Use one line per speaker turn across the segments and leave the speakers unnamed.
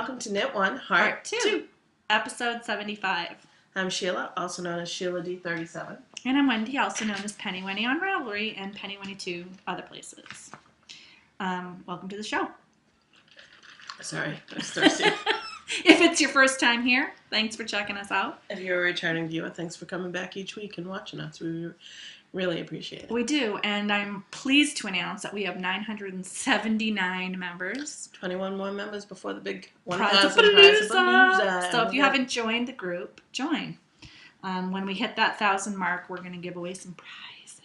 welcome to Knit 1, Heart 2,
Episode 75.
I'm Sheila, also known as Sheila D37.
And I'm Wendy, also known as Penny Wendy on Ravelry and Penny Wendy 2 other places. Welcome to the show.
Sorry, I was thirsty.
If it's your first time here, thanks for checking us out.
If you're a returning viewer, thanks for coming back each week and watching us. We really appreciate it.
We do, and I'm pleased to announce that we have 979 members.
21 more members before the big
Prizapalooza. So if you haven't joined the group, join. When we hit that 1,000 mark, we're going to give away some prizes.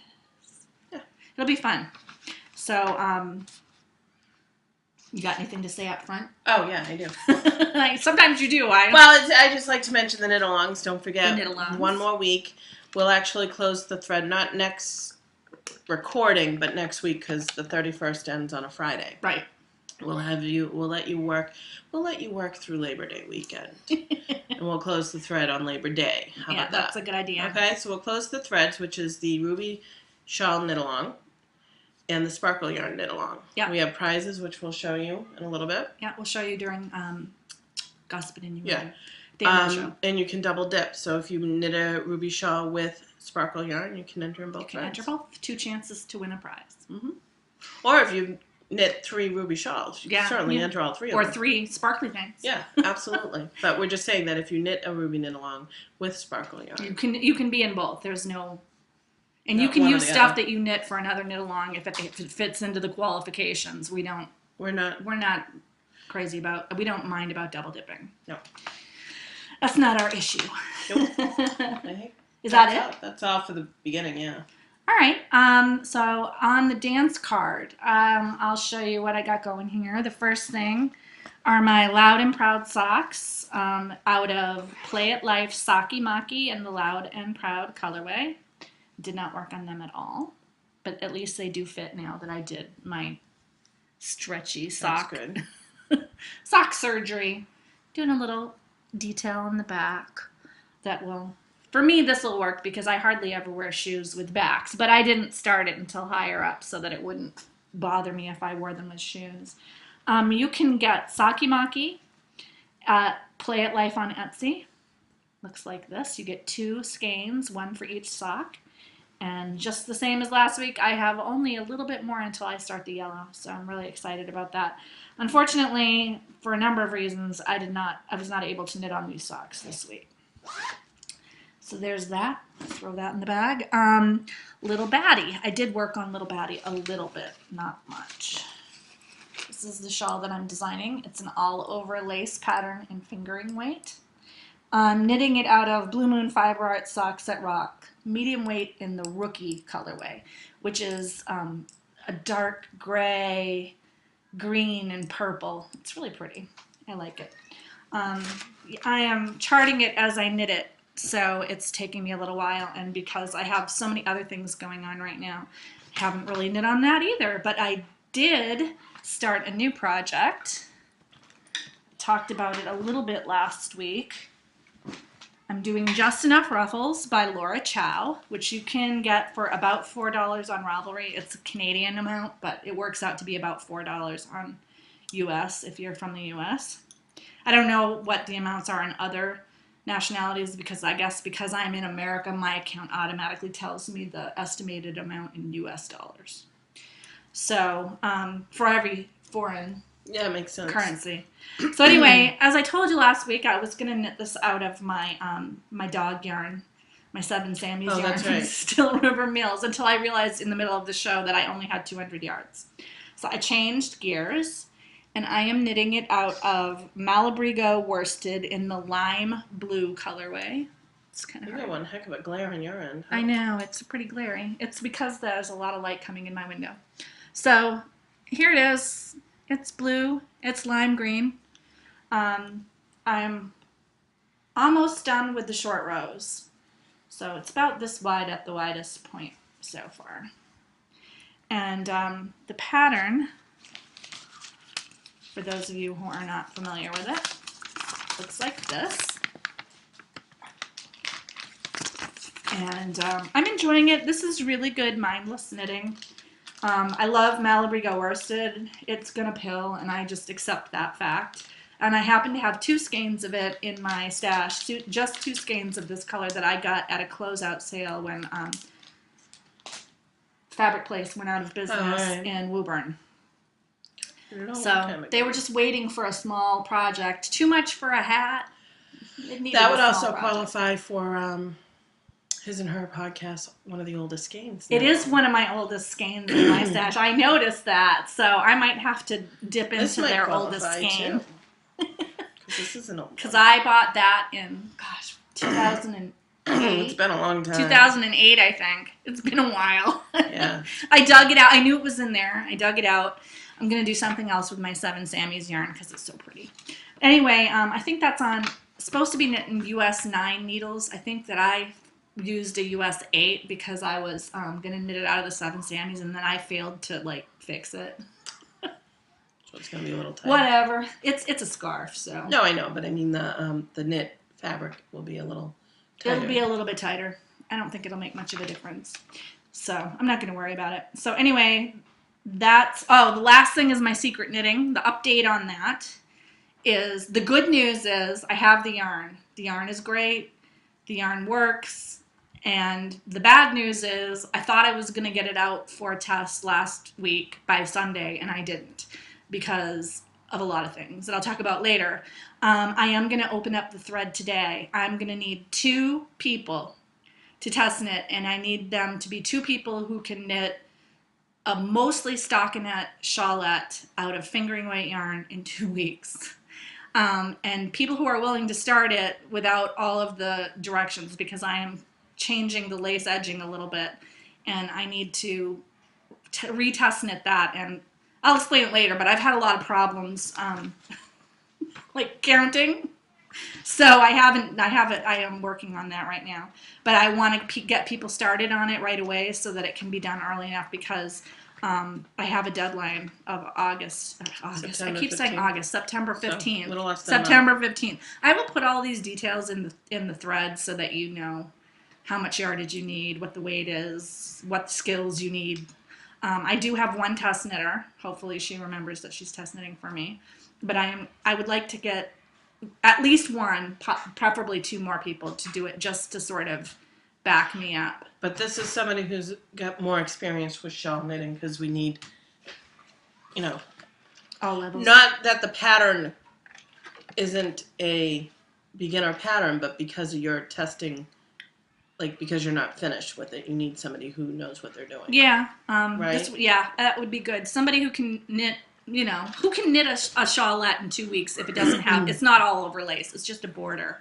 Yeah. It'll be fun. So, you got anything to say up front?
Oh, yeah, I do.
Sometimes you do.
I just like to mention the knit-alongs. Don't forget,
the knit-alongs.
One more week. We'll actually close the thread, not next recording, but next week, because the 31st ends on a Friday.
Right.
We'll let you work through Labor Day weekend. And we'll close the thread on Labor Day. How about that?
That's a good idea.
Okay, so we'll close the threads, which is the Ruby Shawl Knit-Along and the Sparkle Yarn Knit-Along. Yeah. We have prizes, which we'll show you in a little bit.
Yeah, we'll show you during Gossiping and You.
Yeah. And you can double dip. So if you knit a Ruby Shawl with Sparkle Yarn, you can enter in both threads.
You can enter both. 2 chances to win a prize.
Mm-hmm. Or if you knit 3 Ruby Shawls, you can certainly enter all 3 of them.
Or 3 sparkly things.
Yeah, absolutely. But we're just saying that if you knit a Ruby Knit-Along with Sparkle Yarn.
You can be in both. There's no... And you can use stuff that you knit for another knit-along if it fits into the qualifications. We're not crazy about... We don't mind about double dipping.
No.
That's not our issue.
Nope.
Is that it?
That's all for the beginning, yeah.
All right. So on the dance card, I'll show you what I got going here. The first thing are my Loud and Proud socks out of Play It Life Socky Mocky in the Loud and Proud colorway. Did not work on them at all, but at least they do fit now that I did my stretchy sock.
That's good.
Sock surgery. Doing a little detail in the back that will, for me, this will work because I hardly ever wear shoes with backs, but I didn't start it until higher up so that it wouldn't bother me if I wore them with shoes. You can get Socky Mocky at Play It Life on Etsy. Looks like this. You get 2 skeins, 1 for each sock. And just the same as last week, I have only a little bit more until I start the yellow, so I'm really excited about that. Unfortunately, for a number of reasons, I was not able to knit on these socks this week. So there's that. Throw that in the bag. Little Baddie. I did work on Little Baddie a little bit, not much. This is the shawl that I'm designing. It's an all-over lace pattern in fingering weight. I'm knitting it out of Blue Moon Fiber Art Socks that Rock, medium weight in the Rookie colorway, which is a dark gray, green, and purple. It's really pretty. I like it. I am charting it as I knit it, so it's taking me a little while, and because I have so many other things going on right now, I haven't really knit on that either, but I did start a new project. Talked about it a little bit last week. I'm doing Just Enough Ruffles by Laura Chow, which you can get for about $4 on Ravelry. It's a Canadian amount, but it works out to be about $4 on US if you're from the US. I don't know what the amounts are in other nationalities because I guess because I'm in America, my account automatically tells me the estimated amount in US dollars. So for every foreign
makes sense.
currency. So anyway, as I told you last week, I was going to knit this out of my my dog yarn, my Seven Sammy's yarn
that's right.
from Still River Mills, until I realized in the middle of the show that I only had 200 yards. So I changed gears, and I am knitting it out of Malabrigo worsted in the lime blue colorway. It's kind of
hard. You got one heck of a glare on your end. Huh?
I know, it's pretty glary. It's because there's a lot of light coming in my window. So here it is. It's blue. It's lime green. I'm almost done with the short rows. So it's about this wide at the widest point so far. And the pattern, for those of you who are not familiar with it, looks like this. And I'm enjoying it. This is really good mindless knitting. I love Malabrigo worsted. It's gonna pill, and I just accept that fact. And I happen to have 2 skeins of it in my stash, just 2 skeins of this color that I got at a closeout sale when Fabric Place went out of business in Woburn. So they were just waiting for a small project. Too much for a hat.
That would also qualify for his and her podcast, one of the oldest skeins.
It is one of my oldest skeins in my stash. I noticed that, so I might have to dip into their oldest skein.
This is an old one.
Because I bought that in, 2008.
It's been a long time.
2008, I think. It's been a while.
Yeah.
I dug it out. I knew it was in there. I dug it out. I'm going to do something else with my 7 Sammy's yarn because it's so pretty. Anyway, I think that's supposed to be knit in US 9 needles. I think that I used a US 8 because I was going to knit it out of the 7 Sammy's, and then I failed to, fix it.
So it's going to be a little tight.
Whatever. It's a scarf, so.
No, I know, but I mean the knit fabric will be a little tighter.
It'll be a little bit tighter. I don't think it'll make much of a difference. So I'm not going to worry about it. So anyway, the last thing is my secret knitting. The update on that is, the good news is I have the yarn. The yarn is great. The yarn works. And the bad news is I thought I was going to get it out for a test last week by Sunday, and I didn't, because of a lot of things that I'll talk about later. I am going to open up the thread today. I'm going to need 2 people to test knit, and I need them to be 2 people who can knit a mostly stockinette shawlette out of fingering weight yarn in 2 weeks. And people who are willing to start it without all of the directions, because I am changing the lace edging a little bit, and I need to retest knit that, and I'll explain it later, but I've had a lot of problems, counting. So I am working on that right now, but I want to get people started on it right away so that it can be done early enough, because I have a deadline of August. I keep saying August, September 15th.
So, little less than
September 15th. I will put all these details in the thread so that you know how much yardage you need, what the weight is, what skills you need. I do have one test knitter. Hopefully she remembers that she's test knitting for me. But I would like to get at least one, preferably 2 more people to do it, just to sort of back me up.
But this is somebody who's got more experience with shawl knitting, because we need,
all levels.
Not that the pattern isn't a beginner pattern, but because of your testing, because you're not finished with it, you need somebody who knows what they're doing.
Yeah.
Right?
That would be good. Somebody who can knit, who can knit a shawlette in 2 weeks if it doesn't have, it's not all over lace, it's just a border.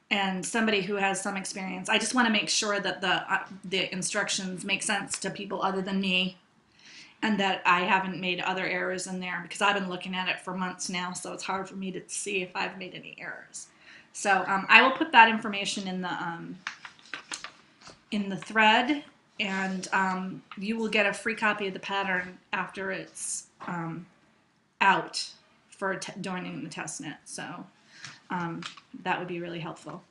And somebody who has some experience. I just want to make sure that the instructions make sense to people other than me, and that I haven't made other errors in there, because I've been looking at it for months now, so it's hard for me to see if I've made any errors. So I will put that information in the thread, and you will get a free copy of the pattern after it's out for joining the test knit. So that would be really helpful.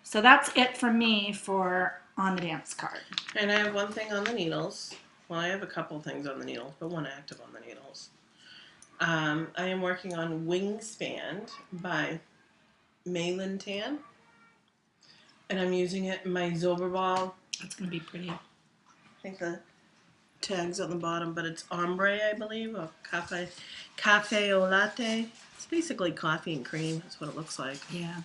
So that's it from me for on the dance card.
And I have one thing on the needles. Well, I have a couple things on the needles, but one active on the needles. I am working on Wingspan by Malin Tan, and I'm using it in my Zauberball.
It's going to be pretty.
I think the tag's on the bottom, but it's ombre, I believe, or cafe au latte. It's basically coffee and cream. That's what it looks like.
Yeah.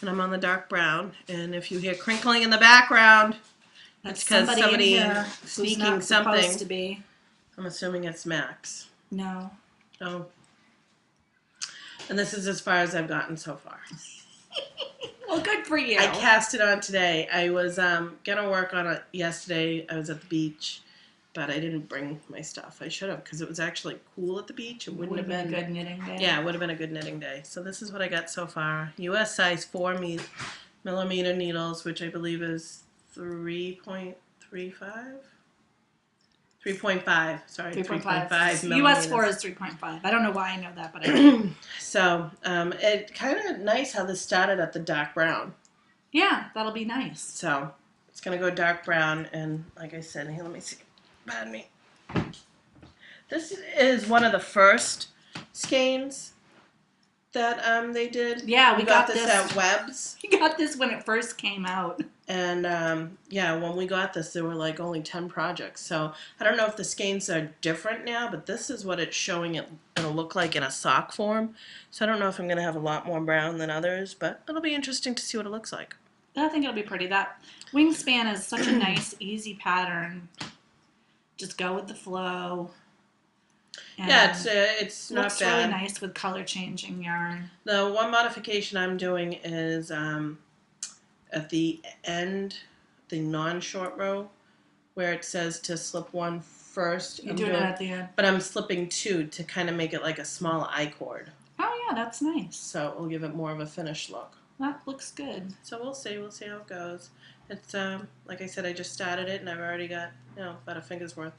And I'm on the dark brown, and if you hear crinkling in the background, that's because somebody sneaking something.
Supposed to be.
I'm assuming it's Max.
No.
Oh. And this is as far as I've gotten so far.
Well, good for you.
I cast it on today. I was going to work on it yesterday. I was at the beach, but I didn't bring my stuff. I should have, because it was actually cool at the beach. It wouldn't have been
a good knitting day.
Yeah, it would have been a good knitting day. So this is what I got so far. US size 4 millimeter needles, which I believe is 3.35? 3.5. Sorry, 3.5.
US 4 is 3.5. I don't know why I know that, but I do.
So, it kind of nice how this started at the dark brown.
Yeah, that'll be nice.
So, it's going to go dark brown, and like I said, here, let me see. Pardon me. This is one of the first skeins that they did.
Yeah, we got
this at Webb's.
We got this when it first came out.
And yeah, when we got this, there were like only 10 projects. So I don't know if the skeins are different now, but this is what it's showing it'll look like in a sock form. So I don't know if I'm going to have a lot more brown than others, but it'll be interesting to see what it looks like.
I think it'll be pretty. That wingspan is such a nice, easy pattern. Just go with the flow. And
yeah, it's not
looks
bad.
Really nice with color changing yarn.
The one modification I'm doing is at the end, the non-short row, where it says to slip one first.
You're doing it at the end.
But I'm slipping two to kind of make it like a small I-cord.
Oh yeah, that's nice.
So it will give it more of a finished look.
That looks good.
So we'll see how it goes. It's like I said, I just started it and I've already got about a finger's worth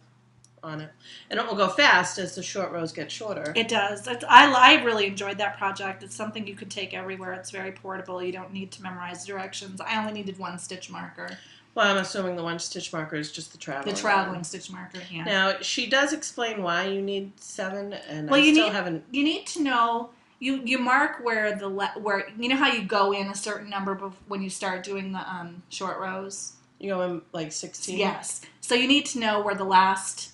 on it, and it will go fast as the short rows get shorter.
It does. I really enjoyed that project. It's something you could take everywhere. It's very portable. You don't need to memorize directions. I only needed one stitch marker.
Well, I'm assuming the one stitch marker is just the traveling.
The traveling stitch marker, yeah.
Now she does explain why you need 7, and
well,
I still haven't.
You need to know. You mark where where you know how you go in a certain number when you start doing the short rows.
You go in like 16.
Yes. So you need to know where the last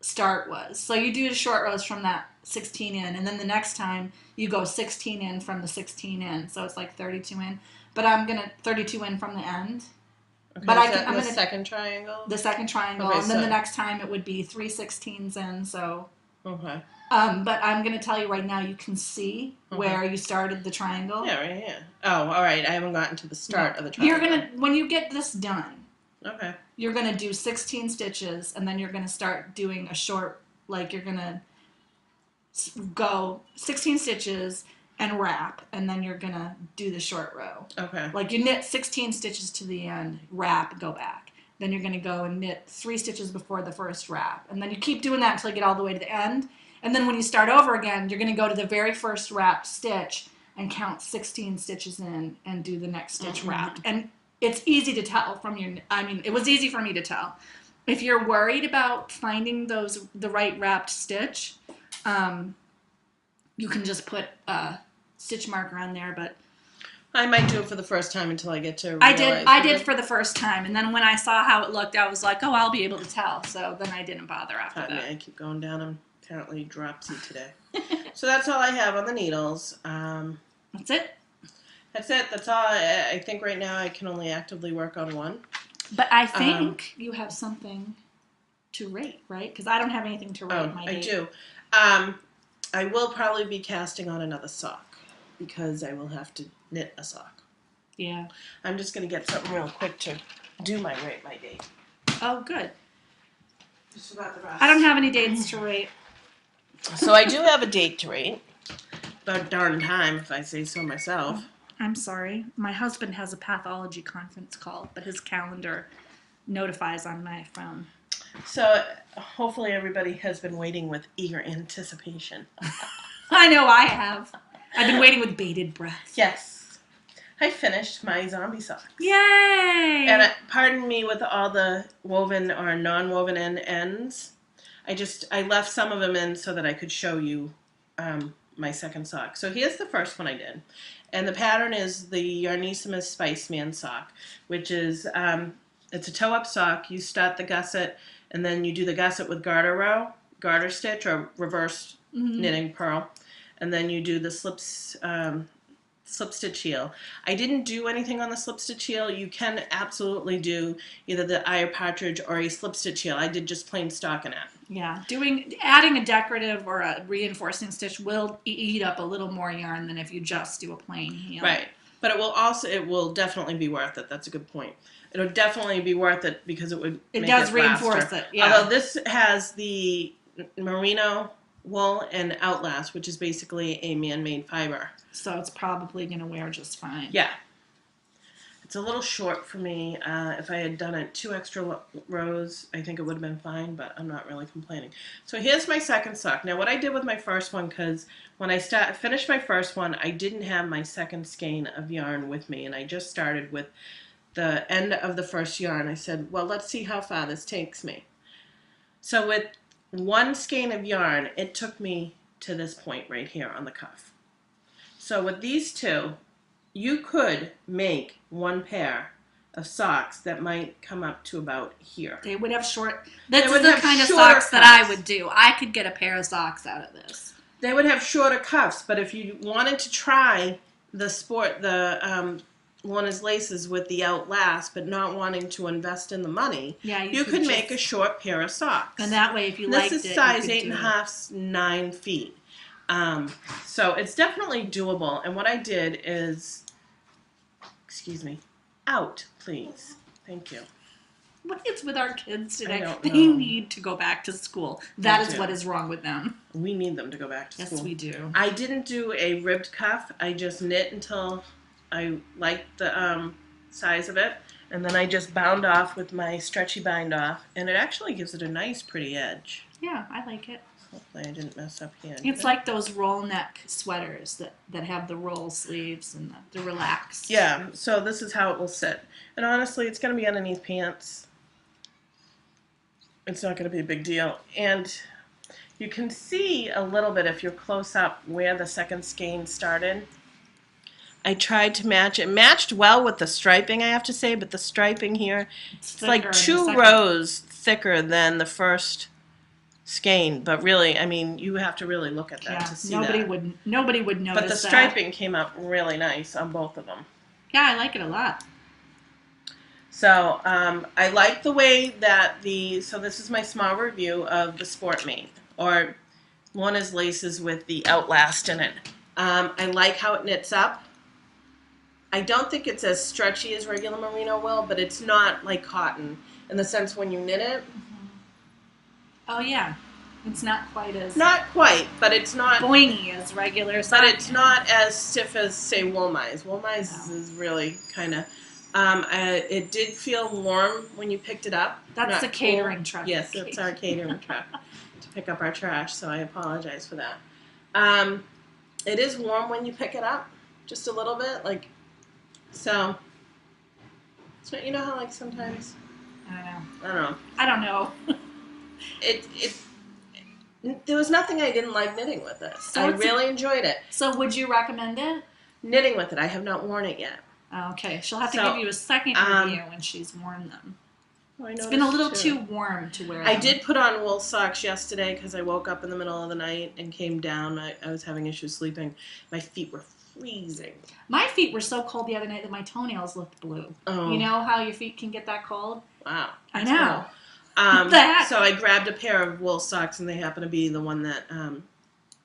start was. So you do the short rows from that 16 in, and then the next time you go 16 in from the 16 in. So it's like 32 in. But I'm gonna 32 in from the end.
Okay,
but
I'm gonna second triangle.
The second triangle,
okay,
and then the next time it would be 3 16s in. So.
Okay.
But I'm going to tell you right now, you can see where you started the triangle.
Yeah, right here. Oh, all right. I haven't gotten to the start of the triangle.
You're going to, when you get this done,
okay,
you're going to do 16 stitches, and then you're going to start doing a short, like you're going to go 16 stitches and wrap, and then you're going to do the short row.
Okay.
Like you knit 16 stitches to the end, wrap, go back. Then you're going to go and knit 3 stitches before the first wrap. And then you keep doing that until you get all the way to the end. And then when you start over again, you're going to go to the very first wrapped stitch and count 16 stitches in and do the next stitch wrapped. And it's easy to tell from it was easy for me to tell. If you're worried about finding the right wrapped stitch, you can just put a stitch marker on there, but
I might do it for the first time until I get to realize.
I did for the first time, and then when I saw how it looked, I was like, oh, I'll be able to tell. So then I didn't bother after that.
I keep going down. I'm apparently dropsy today. So that's all I have on the needles.
That's it?
That's it. That's all. I think right now I can only actively work on one.
But I think you have something to rate, right? Because I don't have anything to rate.
I do. I will probably be casting on another sock because I will have to knit a sock.
Yeah.
I'm just going to get something real quick to do my rate, my date.
Oh, good.
Just about the rest.
I don't have any dates to rate.
So I do have a date to rate. About darn time, if I say so myself.
I'm sorry. My husband has a pathology conference call, but his calendar notifies on my phone.
So hopefully everybody has been waiting with eager anticipation.
I know I have. I've been waiting with bated breath.
Yes. I finished my zombie socks.
Yay!
And pardon me with all the woven or non-woven ends. I left some of them in so that I could show you my second sock. So here's the first one I did. And the pattern is the Yarnissimus Spiceman sock, which is, it's a toe-up sock. You start the gusset, and then you do the gusset with garter stitch, or reverse knitting purl. And then you do the slip stitch heel. I didn't do anything on the slip stitch heel. You can absolutely do either the eye partridge or a slip stitch heel. I did just plain stockinette.
Yeah, adding a decorative or a reinforcing stitch will eat up a little more yarn than if you just do a plain heel.
Right, but it will definitely be worth it. That's a good point. It'll definitely be worth it because it
does reinforce it. Yeah.
Although this has the merino wool and outlast, which is basically a man-made fiber.
So it's probably going to wear just fine.
Yeah. It's a little short for me. If I had done it 2 extra rows, I think it would have been fine, but I'm not really complaining. So here's my second sock. Now what I did with my first one, because when I finished my first one, I didn't have my second skein of yarn with me, and I just started with the end of the first yarn. I said, well, let's see how far this takes me. So with 1 skein of yarn, it took me to this point right here on the cuff. So with these two, you could make one pair of socks that might come up to about here.
They would have short. This
would
is the
have
kind of
shorter
socks that I
cuffs.
would do. I could get a pair of socks out of this.
They would have shorter cuffs, but if you wanted to try the Lorna's laces with the outlast, but not wanting to invest in the money,
Yeah,
you could make a short pair of socks.
And that way, if you liked it,
this is size 8.5, 9 feet. So it's definitely doable. And what I did is, excuse me, out, please. Thank you.
What is with our kids today?
don't
They
know.
need to go back to school. That is
do.
what is wrong with them.
We need them to go back to school.
Yes, we do.
I didn't do a ribbed cuff. I just knit until I liked the size of it. And then I just bound off with my stretchy bind off. And it actually gives it a nice, pretty edge.
Yeah, I like it.
Hopefully I didn't mess up here.
It's like those roll neck sweaters that have the roll sleeves and the relaxed.
Yeah, so this is how it will sit. And honestly, it's going to be underneath pants. It's not going to be a big deal. And you can see a little bit if you're close up where the second skein started. I tried to match it. Matched well with the striping, I have to say, but the striping here, it's like 2 rows thicker than the first skein. But really, I mean, you have to really look at that to see
nobody
that.
Nobody would notice
But the
that.
striping came up really nice on both of them.
Yeah, I like it a lot.
So I like the way that so this is my small review of the SportMate, or Lorna's laces with the outlast in it. I like how it knits up. I don't think it's as stretchy as regular merino will, but it's not like cotton in the sense when you knit it.
Oh yeah, it's not quite as
Not quite, but it's not
boingy as regular.
But it's not as stiff as, say, Woolmise. Woolmise is really kind of. It did feel warm when you picked it up.
That's the catering
cool.
truck.
Yes, that's our catering truck to pick up our trash, so I apologize for that. It is warm when you pick it up, just a little bit, like, so, you know how, like, sometimes,
I don't know.
There was nothing I didn't like knitting with this.
So
I really enjoyed it.
So would you recommend it?
Knitting with it. I have not worn it yet.
Okay, she'll have to give you a second review when she's worn them. It's been a little too warm to wear them.
I did put on wool socks yesterday because I woke up in the middle of the night and came down. I was having issues sleeping. My feet were freezing.
My feet were so cold the other night that my toenails looked blue.
Oh.
You know how your feet can get that cold?
Wow.
I know.
So I grabbed a pair of wool socks, and they happen to be the one that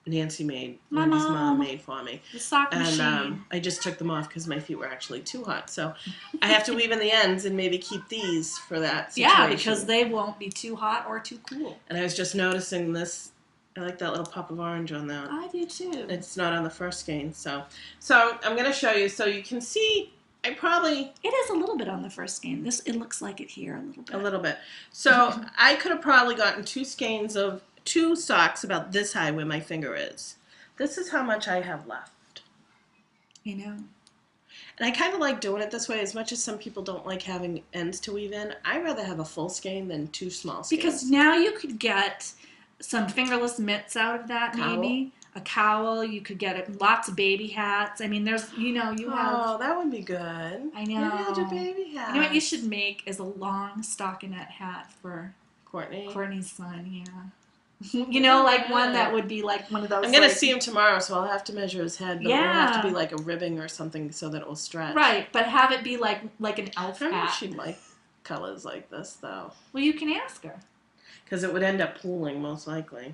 Nancy made. Wendy's mom made for me.
The sock machine.
And I just took them off because my feet were actually too hot. So I have to weave in the ends and maybe keep these for that situation.
Yeah, because they won't be too hot or too cool.
And I was just noticing this. I like that little pop of orange on that.
I do too.
It's not on the first skein. So I'm going to show you. So you can see it
is a little bit on the first skein. It looks like it here a little bit.
A little bit. So I could have probably gotten 2 skeins of 2 socks about this high where my finger is. This is how much I have left.
You know.
And I kind of like doing it this way. As much as some people don't like having ends to weave in, I'd rather have a full skein than 2 small skeins.
Because now you could get some fingerless mitts out of that, maybe. A cowl. You could get lots of baby hats. I mean, you have.
Oh, that would be good.
I know.
Maybe I'll do baby hats.
You know what you should make is a long stockinette hat for Courtney's son, yeah. You know, like one that would be like one of those.
I'm going to see him tomorrow, so I'll have to measure his head, but
yeah.
it'll have to be like a ribbing or something so that it will stretch.
Right, but have it be like an elf hat.
I don't know if she'd like colors like this, though.
Well, you can ask her.
Because it would end up pooling, most likely.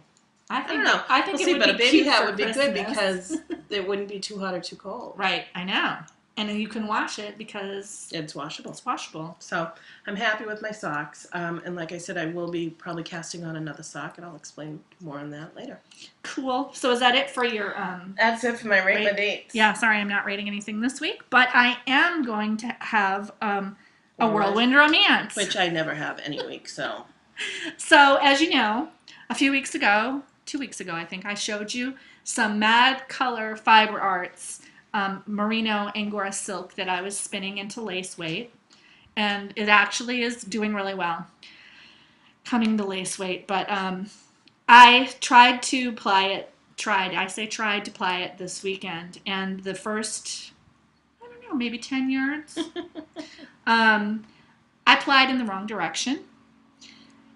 I
don't know.
I think
we'll
it
see,
would
but
be
a baby
cute
hat
for
would be
Christmas.
good because it wouldn't be too hot or too cold.
Right, I know. And then you can wash it because
it's washable.
It's washable.
So I'm happy with my socks. And like I said, I will be probably casting on another sock, and I'll explain more on that later.
Cool. So is that it for your...
That's it for my rate my dates.
Yeah, sorry, I'm not rating anything this week, but I am going to have a whirlwind romance.
Which I never have any week, so...
So, as you know, a few weeks ago, 2 weeks ago, I think, I showed you some Mad Color Fiber Arts merino Angora silk that I was spinning into lace weight. And it actually is doing really well, coming to lace weight. But I tried to apply it tried to apply it this weekend, and the first, I don't know, maybe 10 yards, I applied in the wrong direction.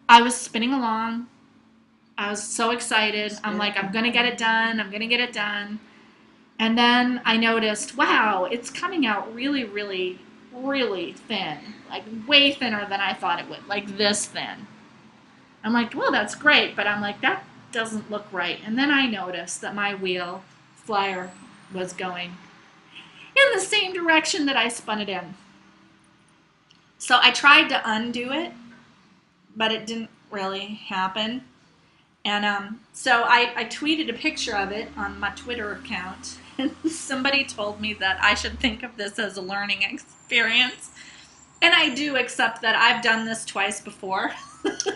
I was spinning along. I was so excited. I'm like, I'm going to get it done. I'm going to get it done. And then I noticed, wow, it's coming out really, really, really thin. Like way thinner than I thought it would. Like this thin. I'm like, well, that's great. But I'm like, that doesn't look right. And then I noticed that my wheel flyer was going in the same direction that I spun it in. So I tried to undo it, but it didn't really happen. And so I tweeted a picture of it on my Twitter account, and somebody told me that I should think of this as a learning experience. And I do, except that I've done this twice before.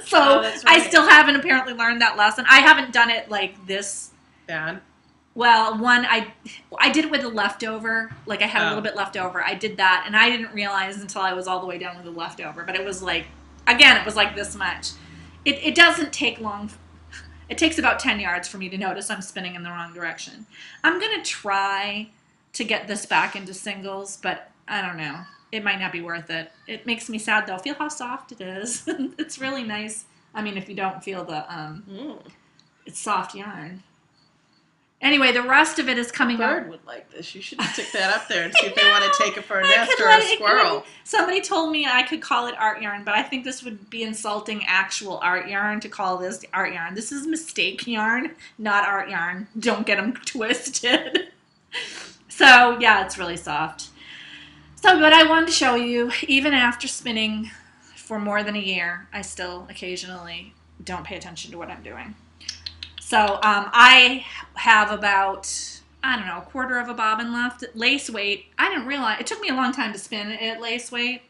So
that's
I
right.
still haven't apparently learned that lesson. I haven't done it like this.
Bad.
Well, I did it with a leftover. Like I had a little bit left over. I did that, and I didn't realize until I was all the way down with the leftover. But it was like, again, it was like this much. It doesn't take long. It takes about 10 yards for me to notice I'm spinning in the wrong direction. I'm going to try to get this back into singles, but I don't know. It might not be worth it. It makes me sad, though. Feel how soft it is. It's really nice. I mean, if you don't feel the, it's soft yarn. Anyway, the rest of it is coming up.
A bird would like this. You should stick that up there and see if they want to take it for a nest or a squirrel.
Somebody told me I could call it art yarn, but I think this would be insulting actual art yarn to call this art yarn. This is mistake yarn, not art yarn. Don't get them twisted. So, yeah, it's really soft. So, but I wanted to show you, even after spinning for more than a year, I still occasionally don't pay attention to what I'm doing. So I have about, I don't know, a quarter of a bobbin left. Lace weight, I didn't realize, it took me a long time to spin it at lace weight.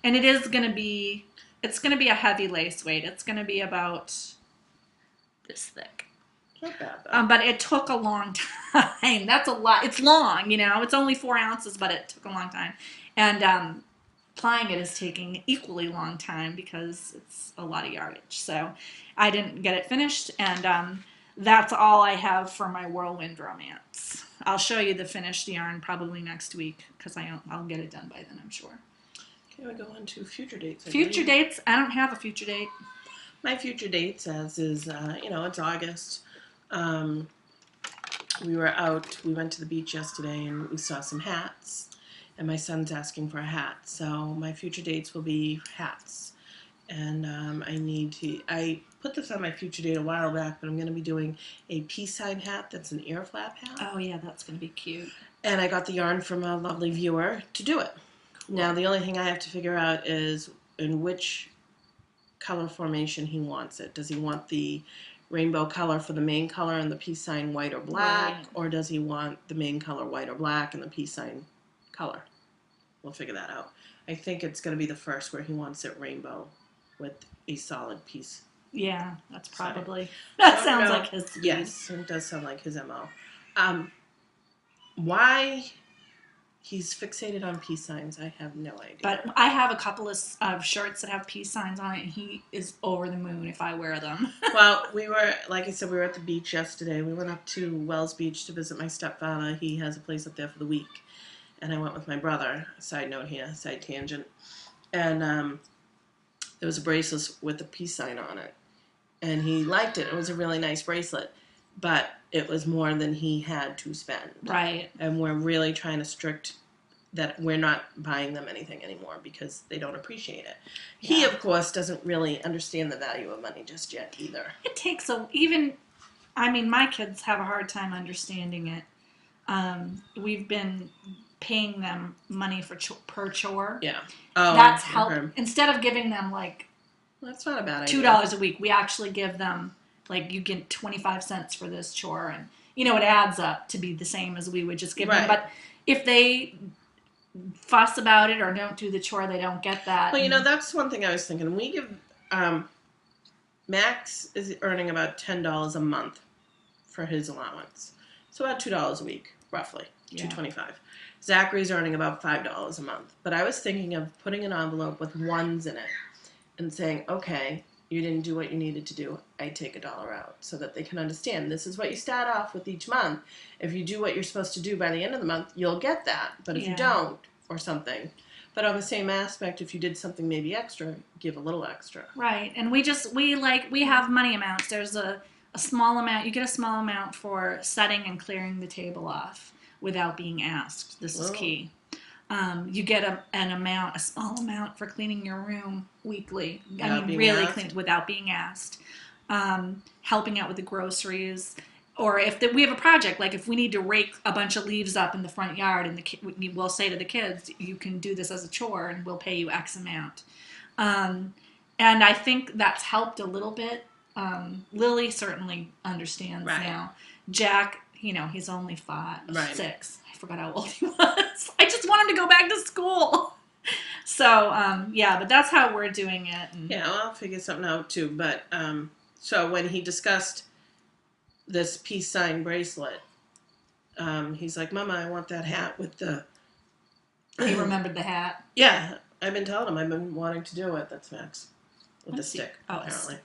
And it is going to be, it's going to be a heavy lace weight. It's going to be about this thick.
Not bad, though.
But it took a long time. That's a lot. It's long, you know. It's only 4 ounces, but it took a long time. And applying it is taking equally long time because it's a lot of yardage. So I didn't get it finished, and that's all I have for my whirlwind romance. I'll show you the finished yarn probably next week because I'll get it done by then, I'm sure.
Okay, we go on to future dates.
Future dates? I don't have a future date.
My future dates, as is, it's August. We went to the beach yesterday and we saw some hats. And my son's asking for a hat. So my future dates will be hats. And I put this on my future date a while back, but I'm going to be doing a peace sign hat that's an ear flap hat.
Oh, yeah, that's going to be cute.
And I got the yarn from a lovely viewer to do it. Cool. Now, the only thing I have to figure out is in which color formation he wants it. Does he want the rainbow color for the main color and the peace sign white or black? Right. Or does he want the main color white or black and the peace sign color? We'll figure that out. I think it's going to be the first where he wants it rainbow with a solid piece.
Yeah, that's probably. That sounds like his speed.
Yes, it does sound like his MO. Why he's fixated on peace signs, I have no idea.
But I have a couple of shirts that have peace signs on it, and he is over the moon if I wear them.
Well, like I said, we were at the beach yesterday. We went up to Wells Beach to visit my stepfather. He has a place up there for the week. And I went with my brother. Side note here, side tangent. And there was a bracelet with a peace sign on it. And he liked it. It was a really nice bracelet. But it was more than he had to spend.
Right.
And we're really trying to strict that we're not buying them anything anymore because they don't appreciate it. Yeah. He, of course, doesn't really understand the value of money just yet either.
It takes my kids have a hard time understanding it. We've been paying them money for per chore.
Yeah.
Oh, that's helped. Okay. Instead of giving them
that's not a bad idea.
$2 a week, we actually give them you get 25 cents for this chore, and it adds up to be the same as we would just give them. But if they fuss about it or don't do the chore, they don't get that.
Well, that's one thing I was thinking. We give Max is earning about $10 a month for his allowance, so about $2 a week, roughly, $2.25. Zachary's earning about $5 a month. But I was thinking of putting an envelope with ones in it and saying, okay, you didn't do what you needed to do, I take $1 out, so that they can understand this is what you start off with each month. If you do what you're supposed to do by the end of the month, you'll get that. But if you don't, or something. But on the same aspect, if you did something maybe extra, give a little extra.
Right. And we have money amounts. There's a small amount. You get a small amount for setting and clearing the table off without being asked. This is key. You get a small amount for cleaning your room weekly. Clean without being asked. Helping out with the groceries. Or if we have a project, like if we need to rake a bunch of leaves up in the front yard, and we'll say to the kids, you can do this as a chore and we'll pay you X amount. And I think that's helped a little bit. Lily certainly understands now. Jack, he's only 6. I forgot how old he was. I just want him to go back to school. So, but that's how we're doing it. And
I'll figure something out too. But so when he discussed this peace sign bracelet, he's like, Mama, I want that hat with the...
He remembered the hat?
Yeah, I've been telling him I've been wanting to do it. That's Max. With the stick, apparently.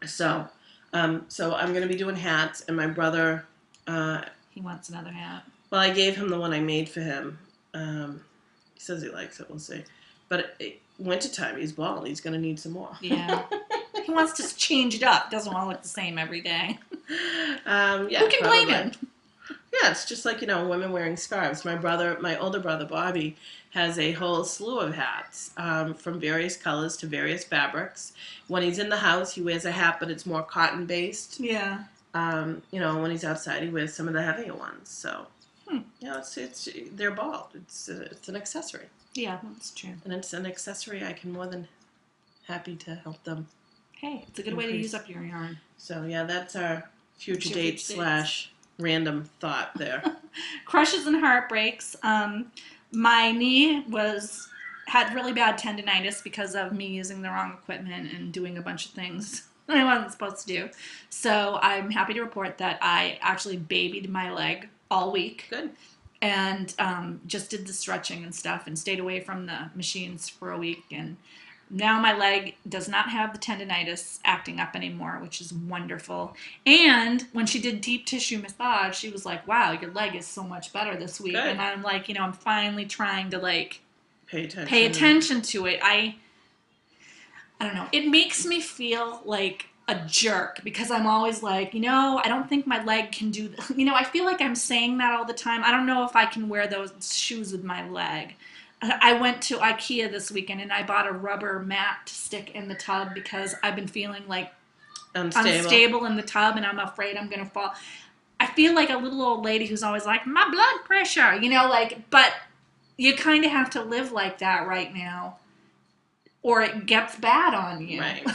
So I'm going to be doing hats, and my brother...
he wants another hat.
Well, I gave him the one I made for him. He says he likes it. We'll see. But wintertime, he's bald. He's going to need some more.
Yeah. He wants to change it up. Doesn't want to look the same every day.
Who
can blame him?
Yeah, it's just like, women wearing scarves. My older brother, Bobby, has a whole slew of hats from various colors to various fabrics. When he's in the house, he wears a hat, but it's more cotton-based.
Yeah.
When he's outside, he wears some of the heavier ones. So, it's they're bald. It's an accessory.
Yeah, that's true.
And it's an accessory I can more than happy to help them.
Hey, it's a good way to use up your yarn.
So, that's our future date / random thought there.
Crushes and heartbreaks. My knee had really bad tendonitis because of me using the wrong equipment and doing a bunch of things I wasn't supposed to do. So I'm happy to report that I actually babied my leg all week.
Good.
And just did the stretching and stuff and stayed away from the machines for a week. And now my leg does not have the tendonitis acting up anymore, which is wonderful. And when she did deep tissue massage, she was like, wow, your leg is so much better this week. Good. And I'm like, I'm finally trying to pay attention to it. I don't know. It makes me feel like a jerk because I'm always like, I don't think my leg can do I feel like I'm saying that all the time. I don't know if I can wear those shoes with my leg. I went to IKEA this weekend and I bought a rubber mat to stick in the tub because I've been feeling like unstable in the tub and I'm afraid I'm going to fall. I feel like a little old lady who's always like, my blood pressure, but you kind of have to live like that right now or it gets bad on you.
Right.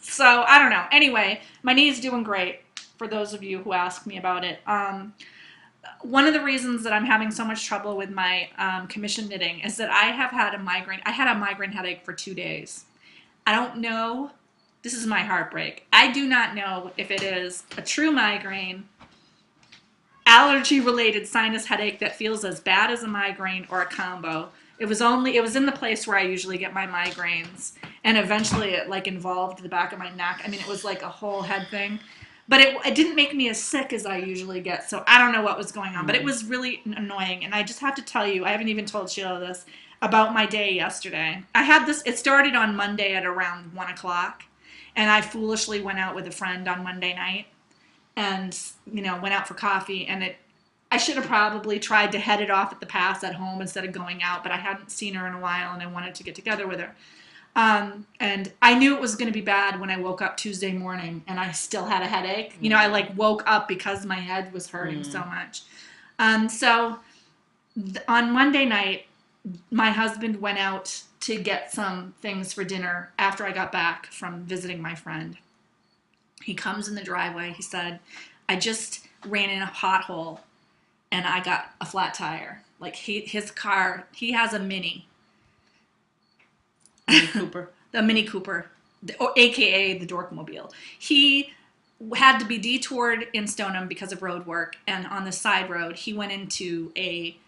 So, I don't know. Anyway, my knee's doing great for those of you who ask me about it. One of the reasons that I'm having so much trouble with my commission knitting is that I have had a migraine. I had a migraine headache for 2 days. I don't know. This is my heartbreak. I do not know if it is a true migraine, allergy-related sinus headache that feels as bad as a migraine, or a combo. It was in the place where I usually get my migraines, and eventually it involved the back of my neck. I mean, it was like a whole head thing. But it didn't make me as sick as I usually get, so I don't know what was going on. But it was really annoying, and I just have to tell you, I haven't even told Sheila this, about my day yesterday. It started on Monday at around 1 o'clock, and I foolishly went out with a friend on Monday night, and, went out for coffee, and I should have probably tried to head it off at the pass at home instead of going out, but I hadn't seen her in a while, and I wanted to get together with her. And I knew it was going to be bad when I woke up Tuesday morning and I still had a headache. I woke up because my head was hurting so much. So on Monday night, my husband went out to get some things for dinner after I got back from visiting my friend. He comes in the driveway. He said, I just ran in a pothole and I got a flat tire. His car, he has a Mini Cooper. The Mini Cooper, or AKA the Dorkmobile. He had to be detoured in Stoneham because of road work, and on the side road, he went into a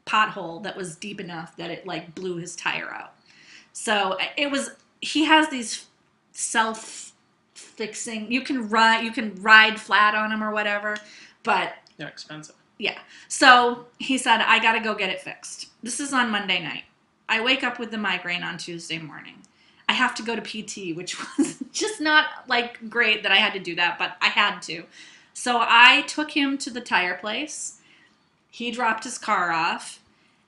pothole that was deep enough that it blew his tire out. So he has these self-fixing. You can ride flat on them or whatever, but
They're expensive.
yeah. So he said, I got to go get it fixed. This is on Monday night. I wake up with the migraine on Tuesday morning. I have to go to PT, which was just not like great that I had to do that, but I had to. So I took him to the tire place. He dropped his car off,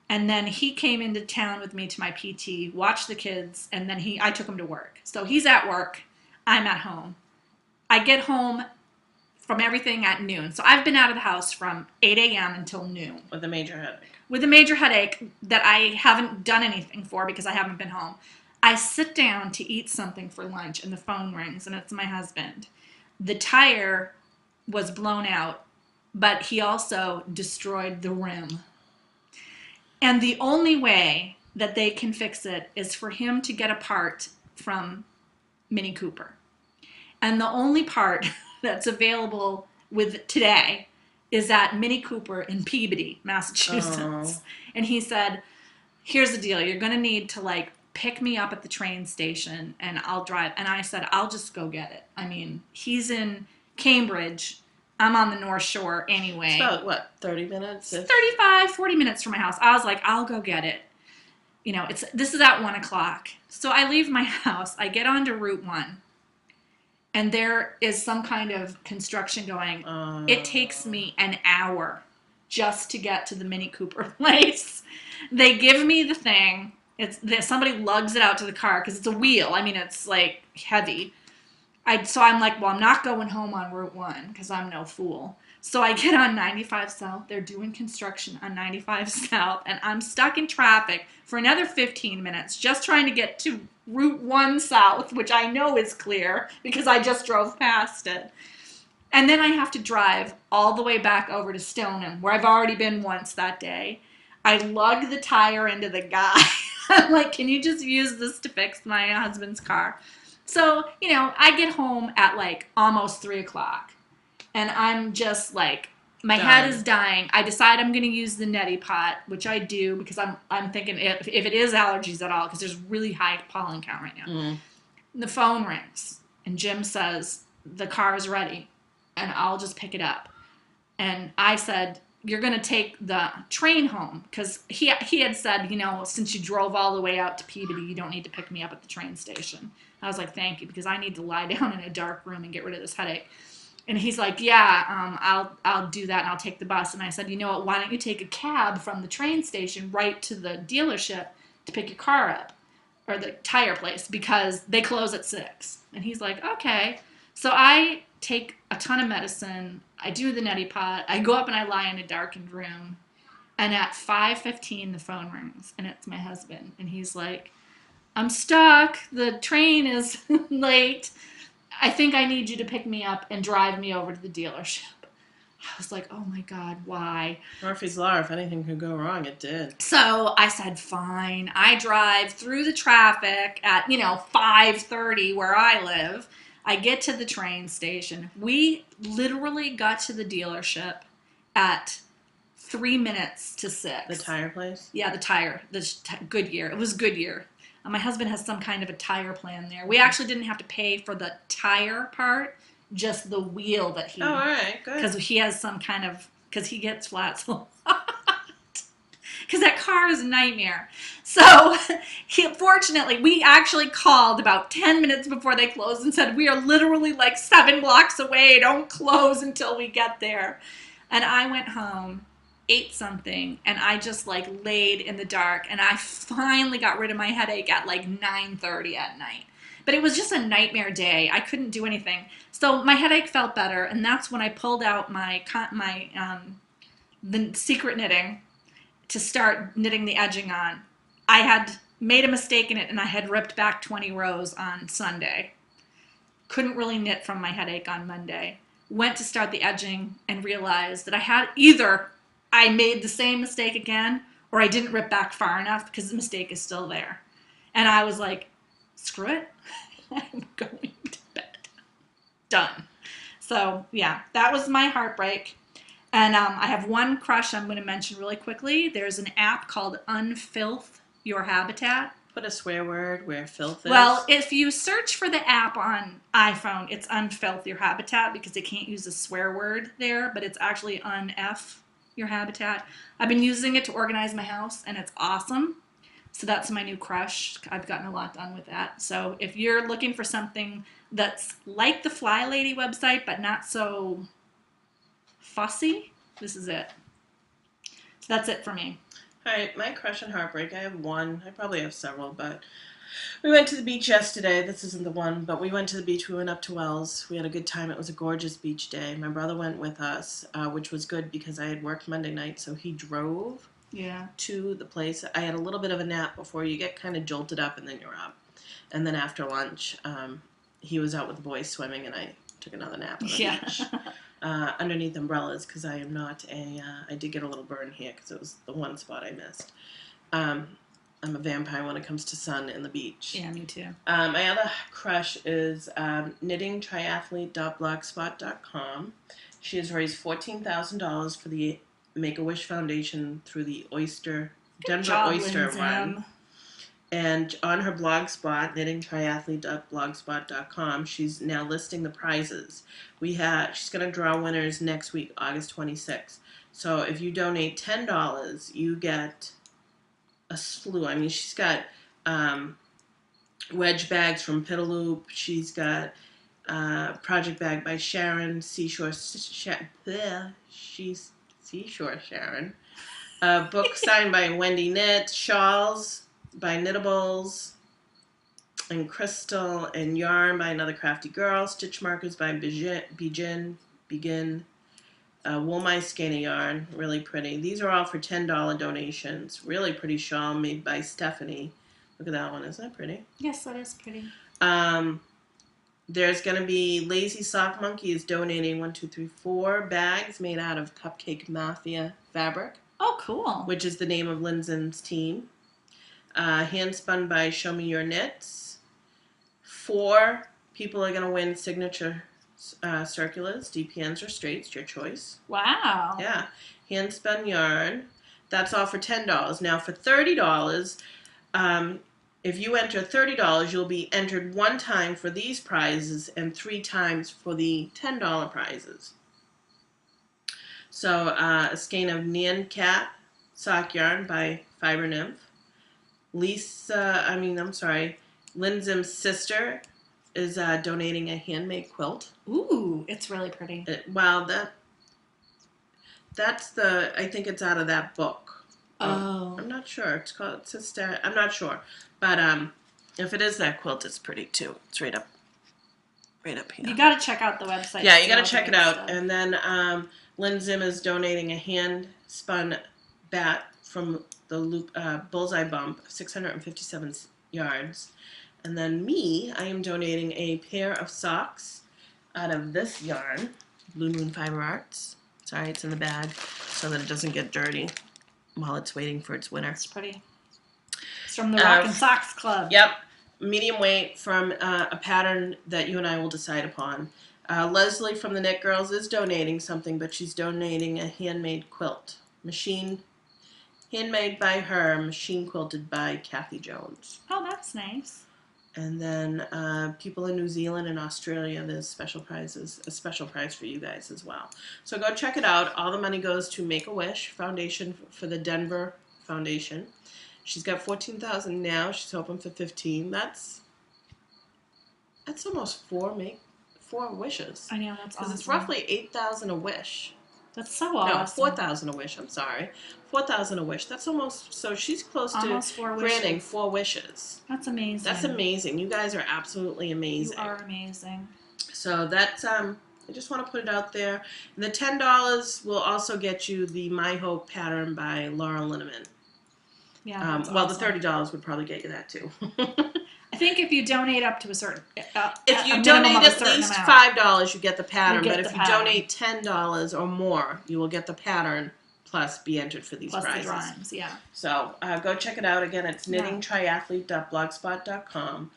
and then he came into town with me to my PT, watched the kids, and then I took him to work. So he's at work. I'm at home. I get home from everything at noon. So I've been out of the house from 8 a.m. until noon.
With a major headache.
With a major headache that I haven't done anything for because I haven't been home. I sit down to eat something for lunch and the phone rings and it's my husband. The tire was blown out, but he also destroyed the rim. And the only way that they can fix it is for him to get a part from Mini Cooper. And the only part that's available with today is at Mini Cooper in Peabody, Massachusetts. And he said, here's the deal. You're going to need to like pick me up at the train station and I'll drive. And I said, I'll just go get it. I mean, he's in Cambridge. I'm on the North Shore anyway.
It's about, what, 30 minutes?
35, 40 minutes from my house. I was like, I'll go get it. You know, this is at 1 o'clock. So I leave my house. I get onto Route 1. And there is some kind of construction going. It takes me an hour just to get to the Mini Cooper place. They give me the thing. Somebody lugs it out to the car because it's a wheel. I mean, it's like heavy. So I'm like, well, I'm not going home on Route 1 because I'm no fool. So I get on 95 South. They're doing construction on 95 South. And I'm stuck in traffic for another 15 minutes just trying to get to Route 1 South, which I know is clear because I just drove past it. And then I have to drive all the way back over to Stoneham, where I've already been once that day. I lug the tire into the guy. I'm like, can you just use this to fix my husband's car? So, you know, I get home at like almost 3 o'clock. And I'm just like, my head is dying. I decide I'm going to use the neti pot, which I do because I'm thinking if it is allergies at all, because there's really high pollen count right now. The phone rings and Jim says, the car is ready and I'll just pick it up. And I said, you're going to take the train home because he had said, you know, since you drove all the way out to Peabody, you don't need to pick me up at the train station. I was like, thank you, because I need to lie down in a dark room and get rid of this headache. And he's like, yeah, I'll do that and I'll take the bus. And I said, you know what, why don't you take a cab from the train station right to the dealership to pick your car up, or the tire place, because they close at 6. And he's like, okay. So I take a ton of medicine. I do the neti pot. I go up and I lie in a darkened room. And at 5:15, the phone rings and it's my husband. And he's like, I'm stuck. The train is late. I think I need you to pick me up and drive me over to the dealership. I was like, oh my God, why?
Murphy's Law, if anything could go wrong, it did.
So I said, fine. I drive through the traffic at, 5:30 where I live. I get to the train station. We literally got to the dealership at 3 minutes to 6.
The tire place?
Yeah, Goodyear. It was Goodyear. My husband has some kind of a tire plan there. We actually didn't have to pay for the tire part, just the wheel that he...
Oh, all right, good.
Because he has some kind of... Because he gets flats a lot. Because that car is a nightmare. So, fortunately, we actually called about 10 minutes before they closed and said, we are literally like 7 blocks away. Don't close until we get there. And I went home, ate something, and I just like laid in the dark, and I finally got rid of my headache at like 9:30 at night. But it was just a nightmare day. I couldn't do anything. So my headache felt better, and that's when I pulled out the secret knitting to start knitting the edging on. I had made a mistake in it, and I had ripped back 20 rows on Sunday. Couldn't really knit from my headache on Monday. Went to start the edging and realized that I had either I made the same mistake again, or I didn't rip back far enough because the mistake is still there. And I was like, screw it. I'm going to bed. Done. So, yeah, that was my heartbreak. And I have one crush I'm going to mention really quickly. There's an app called Unfilth Your Habitat.
put a swear word where filth is?
Well, if you search for the app on iPhone, it's Unfilth Your Habitat because they can't use a swear word there, but it's actually Unf Your Habitat. I've been using it to organize my house, and it's awesome. So that's my new crush. I've gotten a lot done with that. So if you're looking for something that's like the Fly Lady website, but not so fussy, this is it. So that's it for me.
All right, my crush and heartbreak. I have one. I probably have several, but we went to the beach yesterday. This isn't the one, but we went to the beach. We went up to Wells. We had a good time. It was a gorgeous beach day. My brother went with us, which was good because I had worked Monday night, so he drove to the place. I had a little bit of a nap before you get kind of jolted up, and then you're up. And then after lunch, he was out with the boys swimming, and I took another nap on the beach. Underneath umbrellas because I am not I did get a little burn here because it was the one spot I missed. I'm a vampire when it comes to sun and the beach.
Yeah, me too.
My other crush is knittingtriathlete.blogspot.com. She has raised $14,000 for the Make-A-Wish Foundation through the Denver Oyster Run. And on her blog spot, knittingtriathlete.blogspot.com, she's now listing the prizes. She's going to draw winners next week, August 26th. So if you donate $10, you get a slew. I mean, she's got wedge bags from Pitaloop. She's got Project Bag by Sharon, Seashore Sharon. A book signed by Wendy Knit, shawls by Knittables, and crystal and yarn by Another Crafty Girl, stitch markers by Begin, Wool My Skeina yarn, really pretty. These are all for $10 donations. Really pretty shawl made by Stephanie. Look at that one, isn't that pretty?
Yes, that is pretty.
There's going to be Lazy Sock Monkey is donating 4 bags made out of Cupcake Mafia fabric.
Oh, cool.
Which is the name of Lindsay's team. Hand spun by Show Me Your Knits. 4 people are going to win signature circulars, DPNs or straights, your choice.
Wow.
Yeah. Hand spun yarn. That's all for $10. Now for $30, if you enter $30, you'll be entered 1 time for these prizes and 3 times for the $10 prizes. So a skein of Nyan Cat sock yarn by Fiber Nymph. Linzim's sister is donating a handmade quilt.
Ooh, it's really pretty.
I think it's out of that book.
Oh.
I'm not sure. I'm not sure. But if it is that quilt, it's pretty too. It's right up here.
You got to check out the website.
Yeah, you got to check it out. Stuff. And then Linzim is donating a hand-spun bat from the Bullseye Bump, 657 yards. And then I am donating a pair of socks out of this yarn, Blue Moon Fiber Arts. Sorry, it's in the bag so that it doesn't get dirty while it's waiting for its winter.
It's pretty. It's from the Rockin' Socks Club.
Yep. Medium weight from a pattern that you and I will decide upon. Leslie from the Knit Girls is donating something, but she's donating a handmade quilt. Handmade by her, machine quilted by Kathy Jones.
Oh, that's nice.
And then people in New Zealand and Australia, there's a special prize for you guys as well. So go check it out. All the money goes to Make-A-Wish Foundation for the Denver Foundation. She's got $14,000 now. She's hoping for $15,000. That's almost 4 wishes.
I know, that's awesome.
Because it's roughly $8,000 a wish.
That's so awesome.
No, $4,000 a wish. I'm sorry, $4,000 a wish. That's almost, so she's close
almost
to granting 4 wishes.
That's amazing.
That's amazing. You guys are absolutely amazing.
You are amazing.
So that's I just want to put it out there. And the $10 will also get you the My Hope pattern by Laura Linneman.
Yeah. That's
well,
awesome.
the $30 would probably get you that too.
I think if you donate up to a certain,
if you donate at least $5, you get the pattern. But if you donate $10 or more, you will get the pattern plus be entered for these prizes.
Plus the rhymes, yeah.
So go check it out. Again, it's knittingtriathlete.blogspot.com.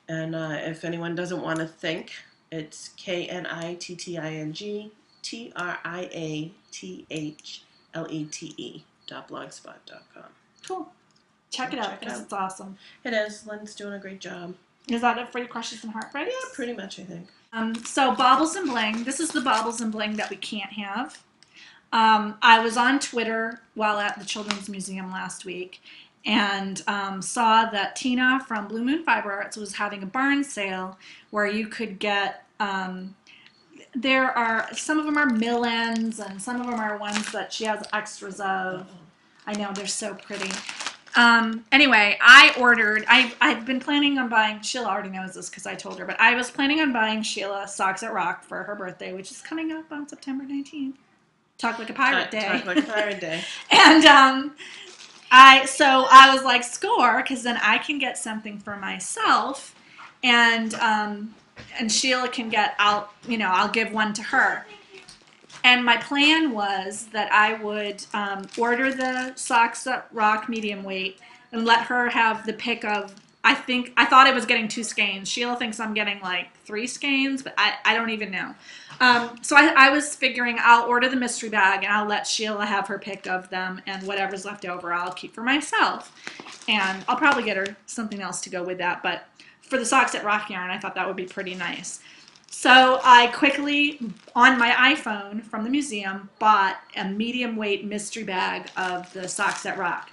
And if anyone doesn't want to think, it's knittingtriathlete.blogspot.com.
Cool. Check it out because it's awesome.
It is. Lynn's doing a great job.
Is that it for your crushes and heartbreaks?
Yeah, pretty much, I think.
So Baubles and Bling. This is the Baubles and Bling that we can't have. I was on Twitter while at the Children's Museum last week and saw that Tina from Blue Moon Fiber Arts was having a barn sale where you could get, there are, some of them are mill ends and some of them are ones that she has extras of. I know, they're so pretty. Anyway, I ordered, I've been planning on buying, Sheila already knows this because I told her, but I was planning on buying Sheila Socks at Rock for her birthday, which is coming up on September 19th. Talk Like a Pirate Day.
Talk Like a Pirate Day.
And I was like, score, because then I can get something for myself, and Sheila can get, I'll give one to her. And my plan was that I would order the Socks That Rock medium weight and let her have the pick of, I thought I was getting 2 skeins. Sheila thinks I'm getting like 3 skeins, but I don't even know. So I was figuring I'll order the mystery bag and I'll let Sheila have her pick of them, and whatever's left over I'll keep for myself. And I'll probably get her something else to go with that, but for the Socks That Rock yarn, I thought that would be pretty nice. So I quickly, on my iPhone from the museum, bought a medium weight mystery bag of the Socks That Rock.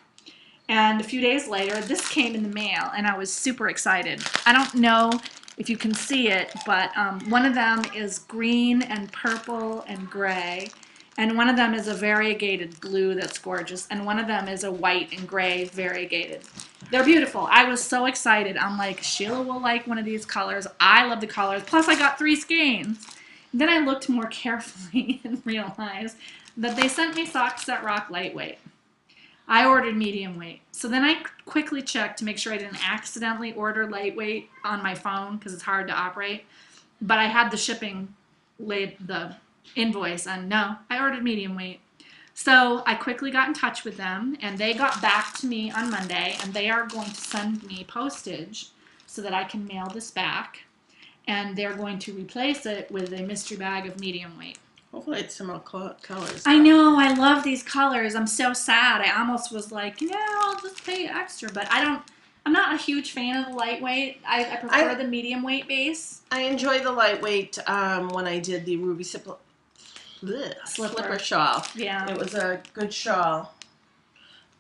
And a few days later, this came in the mail, and I was super excited. I don't know if you can see it, but one of them is green and purple and gray, and one of them is a variegated blue that's gorgeous, and one of them is a white and gray variegated. They're beautiful. I was so excited. I'm like, Sheila will like one of these colors. I love the colors. Plus, I got 3 skeins. Then I looked more carefully and realized that they sent me Socks That Rock lightweight. I ordered medium weight. So then I quickly checked to make sure I didn't accidentally order lightweight on my phone because it's hard to operate. But I had the shipping, the invoice, and no, I ordered medium weight. So I quickly got in touch with them, and they got back to me on Monday, and they are going to send me postage so that I can mail this back, and they're going to replace it with a mystery bag of medium weight.
Hopefully it's similar colors.
I know, I love these colors. I'm so sad. I almost was like, yeah, I'll just pay extra, but I'm not a huge fan of the lightweight. I prefer the medium weight base. I
enjoy the lightweight when I did the Ruby Slipper shawl.
Yeah.
It was a good shawl.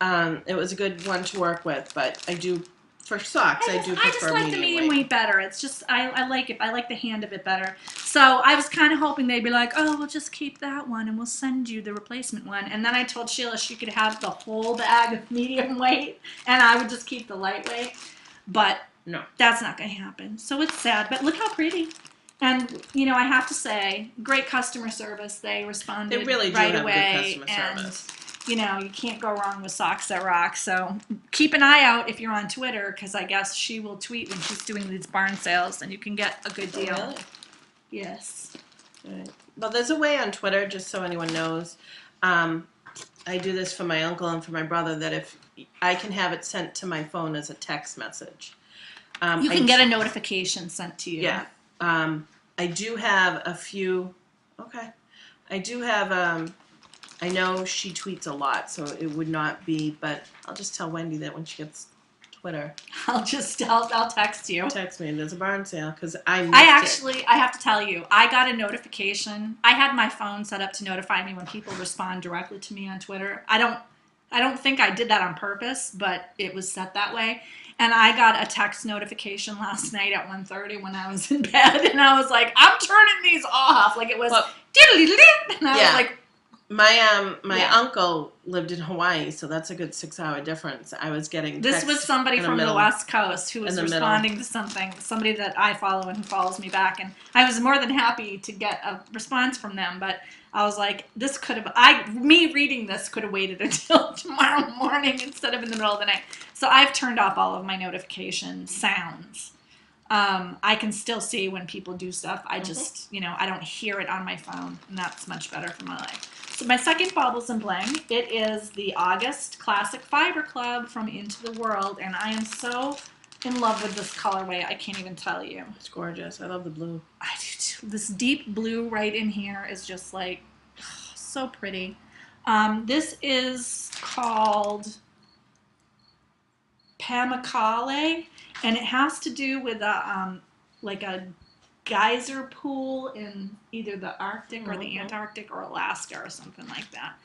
It was a good one to work with, but I do, for socks, I do prefer medium weight. I just like the medium weight better. It's just, I like it. I like the hand of it better. So I was kind of hoping they'd be like, oh, we'll just keep that one and we'll send you the replacement one. And then I told Sheila she could have the whole bag of medium weight and I would just keep the lightweight. But no, that's not going to happen. So it's sad, but look how pretty. And, I have to say, great customer service. They responded they really do
right
have
away.
Good customer service.
You can't go wrong with Socks That Rock. So keep an eye out if you're on Twitter, because I guess she will tweet when she's doing these barn sales, and you can get a good deal.
Oh, really?
Yes.
Right. Well, there's a way on Twitter, just so anyone knows. I do this for my uncle and for my brother, that if I can have it sent to my phone as a text message.
You can get a notification sent to you.
Yeah. I do have a few. Okay. I do have. I know she tweets a lot, so it would not be. But I'll just tell Wendy that when she gets Twitter.
I'll text you.
Text me. There's a barn sale because I
have to tell you, I got a notification. I had my phone set up to notify me when people respond directly to me on Twitter. I don't think I did that on purpose, but it was set that way. And I got a text notification last night at 1:30 when I was in bed, and I was like, I'm turning these off. Like it was diddly-dee, and I was like,
my uncle lived in Hawaii, so that's a good 6-hour difference. I was getting
this was somebody from the West Coast who was responding to somebody that I follow and who follows me back, and I was more than happy to get a response from them, but I was like, this could have, me reading this could have waited until tomorrow morning instead of in the middle of the night. So I've turned off all of my notification sounds. I can still see when people do stuff. I just, I don't hear it on my phone, and that's much better for my life. So my second Baubles and Bling, it is the August Classic Fiber Club from Into the World, and I am so in love with this colorway, I can't even tell you.
It's gorgeous. I love the blue.
I do too. This deep blue right in here is just like, so pretty. This is called Pamukale, and it has to do with like a geyser pool in either the Arctic or the Antarctic or Alaska or something like that.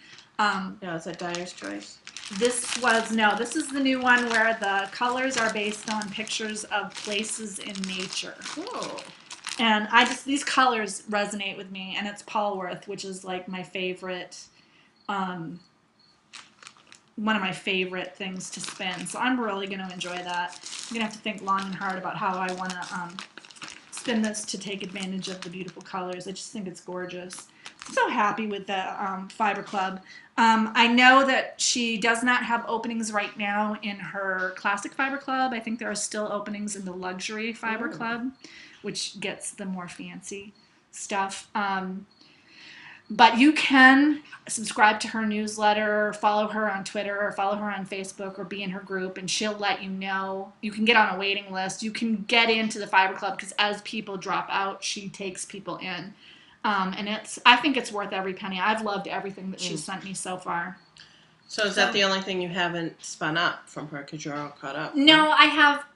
Yeah, is that Dyer's Choice?
This is the new one where the colors are based on pictures of places in nature.
Oh.
And these colors resonate with me, and it's Polworth, which is like my favorite, one of my favorite things to spin. So I'm really going to enjoy that. I'm going to have to think long and hard about how I want to spin this to take advantage of the beautiful colors. I just think it's gorgeous. I'm so happy with the Fiber Club. I know that she does not have openings right now in her Classic Fiber Club. I think there are still openings in the Luxury Fiber Club, which gets the more fancy stuff. But you can subscribe to her newsletter, or follow her on Twitter, or follow her on Facebook, or be in her group, and she'll let you know. You can get on a waiting list. You can get into the Fiber Club because as people drop out, she takes people in. And I think it's worth every penny. I've loved everything that she's sent me so far.
So is that the only thing you haven't spun up from her because you're all caught up?
No, I have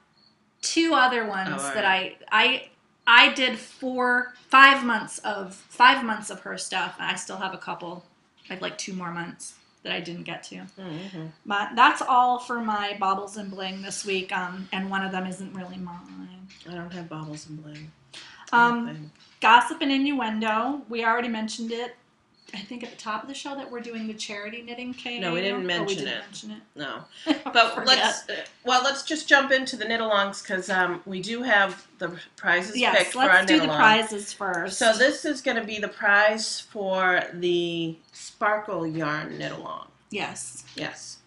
2 other ones that I did 5 months of her stuff, and I still have a couple. I have like 2 more months that I didn't get to.
Mm-hmm.
But that's all for my baubles and bling this week, and one of them isn't really mine.
I don't have baubles and bling.
Gossip and innuendo. We already mentioned it. I think at the top of the show that we're doing the charity knitting KO.
No, we didn't mention it. No,
but
let's just jump into the knit-alongs because we do have the prizes picked for our knit-along.
Let's do the prizes first.
So this is going to be the prize for the Sparkle Yarn knit-along.
Yes.
Yes.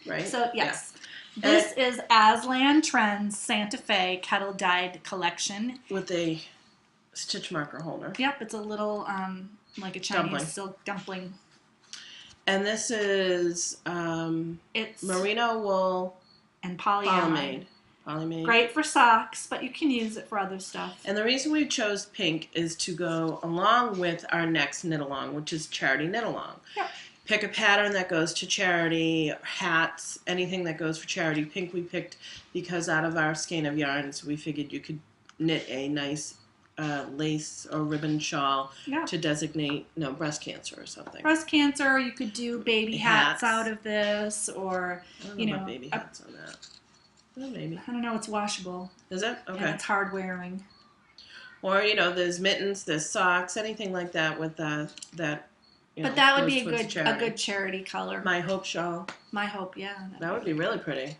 Right.
So yes. Yeah. This is Aslan Trends Santa Fe Kettle Dyed Collection
with a stitch marker holder.
Yep, it's a little like a Chinese silk dumpling.
And this is
it's
merino wool
and polyamide. Great for socks, but you can use it for other stuff.
And the reason we chose pink is to go along with our next knit along, which is charity knit along.
Yep.
Pick a pattern that goes to charity, hats, anything that goes for charity. Pink we picked because out of our skein of yarns, we figured you could knit a nice lace or ribbon shawl to designate, breast cancer or something.
Breast cancer, you could do baby hats out of this, or
I don't know about baby hats on that. Well, maybe.
I don't know. It's washable.
Is it? Okay.
And it's hard wearing.
Or there's mittens, there's socks, anything like that with that.
But that would be a good charity color.
My Hope shawl.
My Hope, yeah.
That would be really pretty.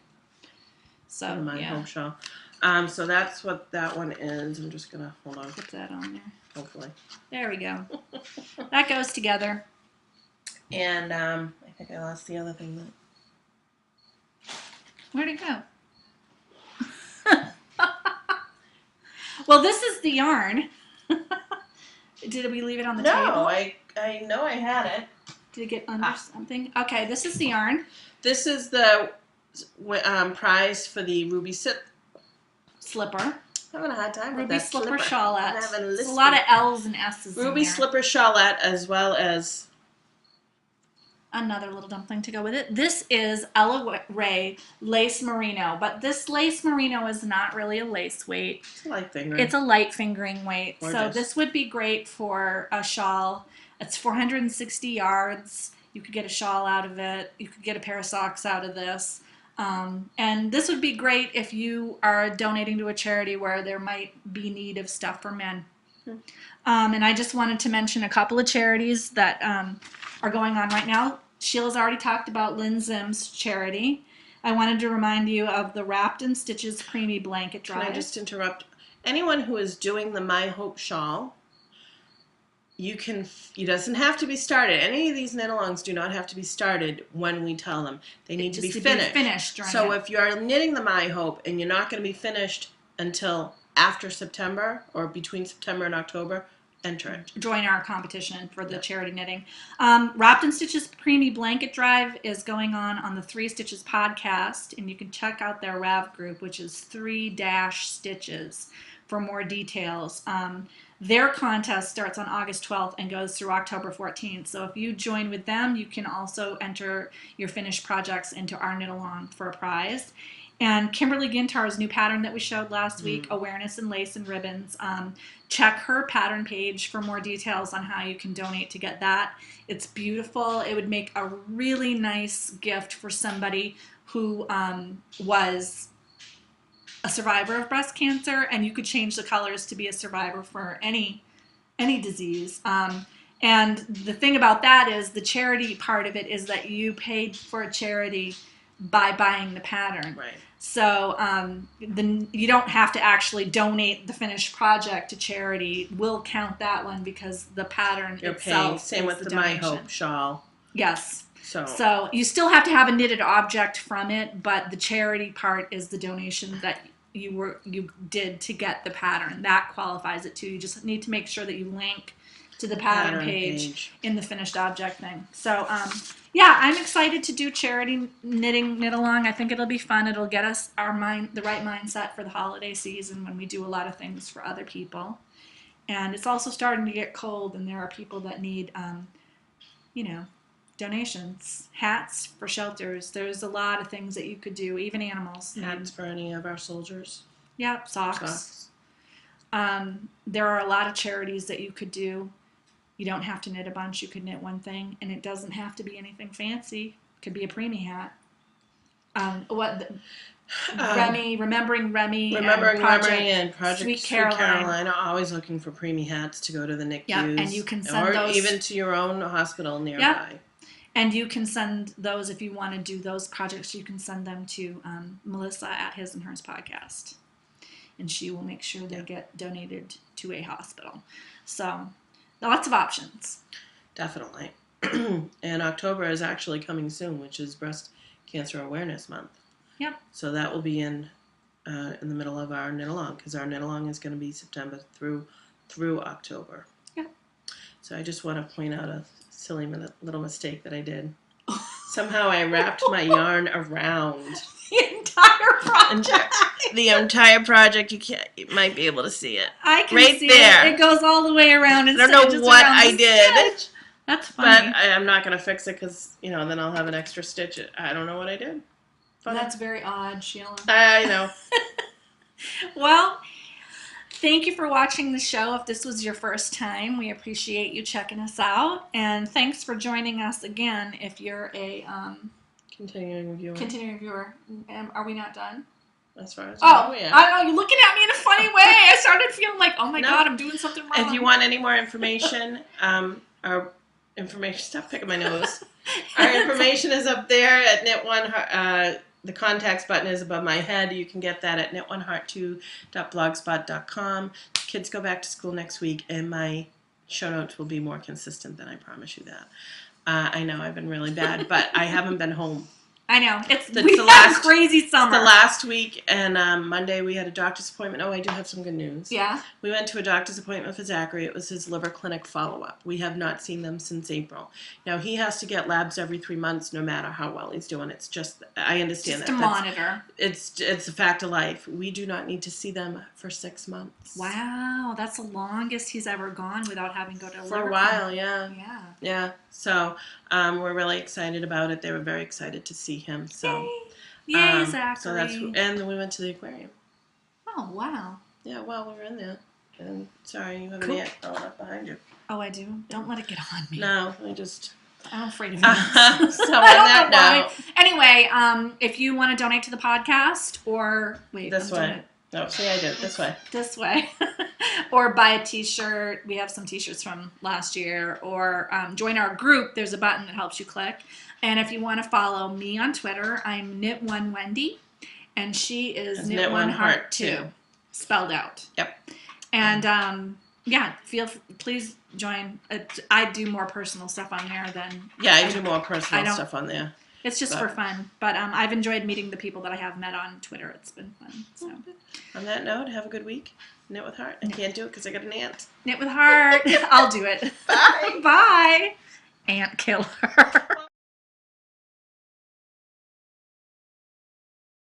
So
My Hope shawl. So that's what that one is. I'm just gonna hold on.
Put that on there.
Hopefully.
There we go. That goes together.
And I think I lost the other thing.
Where'd it go? Well, this is the yarn. Did we leave it on the table?
No, I know I had it.
Did it get under something? Okay, this is the yarn.
This is the prize for the Ruby
Slipper.
I'm having a hard time with
Ruby
that
Slipper Shawlette.
There's
a lot of L's and S's
Ruby
in there.
Slipper Shawlette as well as
another little dumpling to go with it. This is Ella Ray Lace Merino, but this lace merino is not really a lace weight.
It's a light fingering.
It's a light fingering weight.
Gorgeous.
So this would be great for a shawl. It's 460 yards. You could get a shawl out of it. You could get a pair of socks out of this. And this would be great if you are donating to a charity where there might be need of stuff for men. And I just wanted to mention a couple of charities that are going on right now. Sheila's already talked about Lynn Zim's charity. I wanted to remind you of the Wrapped in Stitches Preemie Blanket Drive.
Can I just interrupt? Anyone who is doing the My Hope shawl, it doesn't have to be started. Any of these knit-alongs do not have to be started when we tell them. They need to be finished. So if you're knitting the My Hope and you're not going to be finished until after September or between September and October, enter it.
Join our competition for the charity knitting. Wrapped in Stitches Preemie Blanket Drive is going on the 3 Stitches podcast, and you can check out their RAV group, which is 3-Stitches, for more details. Their contest starts on August 12th and goes through October 14th. So if you join with them, you can also enter your finished projects into our knit along for a prize. And Kimberly Gintar's new pattern that we showed last week, Awareness in Lace and Ribbons. Check her pattern page for more details on how you can donate to get that. It's beautiful. It would make a really nice gift for somebody who was a survivor of breast cancer, and you could change the colors to be a survivor for any disease. And the thing about that is the charity part of it is that you paid for a charity by buying the pattern.
Right.
So you don't have to actually donate the finished project to charity. We'll count that one because the pattern
You're
itself
paying. Same with the
donation.
My Hope shawl.
Yes.
So
you still have to have a knitted object from it, but the charity part is the donation that you did to get the pattern. That qualifies it too. You just need to make sure that you link to the pattern page in the finished object thing. So yeah, I'm excited to do charity knit along. I think it'll be fun. It'll get us the right mindset for the holiday season when we do a lot of things for other people. And it's also starting to get cold, and there are people that need donations, hats for shelters. There's a lot of things that you could do, even animals.
Hats for any of our soldiers.
Yep, socks. There are a lot of charities that you could do. You don't have to knit a bunch. You could knit one thing, and it doesn't have to be anything fancy. It could be a preemie hat. Remembering Remy and Project
Sweet Carolina. Always looking for preemie hats to go to the NICUs.
Yeah, and you can send those,
even to your own hospital nearby.
Yep. And you can send those, if you want to do those projects, you can send them to Melissa at His and Hers Podcast. And she will make sure they get donated to a hospital. So, lots of options.
Definitely. And October is actually coming soon, which is Breast Cancer Awareness Month.
Yep.
So that will be in the middle of our knit along, because our knit along is going to be September through October.
Yep.
So I just want to point out a silly little mistake that I did. Somehow I wrapped my yarn around
the entire project.
The entire project. You might be able to see it.
I can
right
see
there.
It goes all the way around. And
I don't know what I did.
Stitch. That's funny.
But I'm not going to fix it because, then I'll have an extra stitch. I don't know what I did. Funny.
That's very odd, Sheila.
I know.
Well, thank you for watching the show. If this was your first time, we appreciate you checking us out. And thanks for joining us again if you're a
continuing viewer.
Are we not done?
As far as
I know. You're looking at me in a funny way. I started feeling like, oh my God, I'm doing something wrong.
If you want any more information, our information, stop picking my nose. Our information is up there at Knit One. The contacts button is above my head. You can get that at knitoneheart2.blogspot.com. Kids go back to school next week, and my show notes will be more consistent than I promise you that. I know I've been really bad, but I haven't been home.
I know. We had a crazy summer.
It's the last week, and Monday we had a doctor's appointment. Oh, I do have some good news.
Yeah?
We went to a doctor's appointment for Zachary. It was his liver clinic follow-up. We have not seen them since April. Now, he has to get labs every 3 months no matter how well he's doing. It's just, I understand
just
that.
Just to monitor.
It's a fact of life. We do not need to see them for 6 months.
Wow, that's the longest he's ever gone without having to go to a liver
for a while,
clinic.
yeah. Yeah. So, we're really excited about it. They were very excited to see him. So,
Yay, Zachary.
So and then we went to the aquarium.
Oh, wow.
Yeah, well, we were in there. And sorry, you have an ant crawling up behind you.
Oh, I do? Don't let it get on me.
No,
I'm afraid of ants.
So on that note.
Anyway, if you want to donate to the podcast or... Wait,
this way. No, see, I did it this way.
This way. Or buy a t-shirt. We have some t-shirts from last year. Or join our group. There's a button that helps you click. And if you want to follow me on Twitter, I'm Knit1Wendy. And she is Knit1Heart2. Spelled out.
Yep.
And please join. I do more personal stuff on there than...
Yeah, I do more personal stuff on there.
It's just for fun. But I've enjoyed meeting the people that I have met on Twitter. It's been fun. So.
On that note, have a good week. Knit with Heart. I can't do it because I got an ant.
Knit with Heart. I'll do it.
Bye.
Bye. Ant killer.